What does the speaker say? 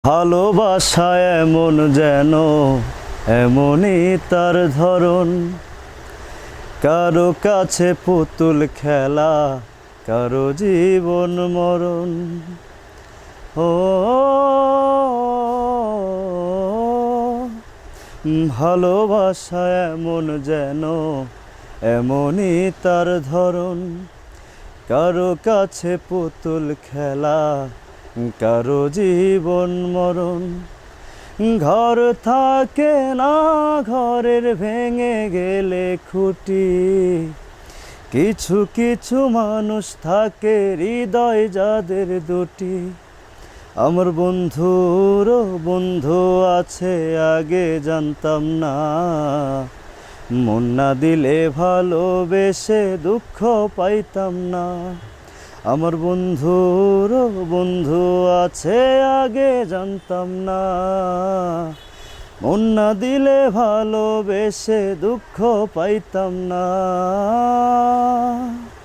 ভালোবাসা এমন যেন এমনই তার ধরন, কারো কাছে পুতুল খেলা, কারো জীবন মরণ। ও ভালোবাসা এমন যেন এমনই তার ধরন, কারো কাছে পুতুল খেলা, কারো জীবন মরণ। ঘর থাকে না, ঘরের ভেঙে গেলে খুঁটি, কিছু কিছু মানুষ থাকে হৃদয় যাদের দুটি। আমার বন্ধুরও বন্ধু আছে আগে জানতাম না, মন না দিলে ভালোবেসে দুঃখ পাইতাম না। আমার বন্ধুরও বন্ধু আছে আগে জানতাম না, মন না দিলে ভালোবেসে দুঃখ পাইতাম না।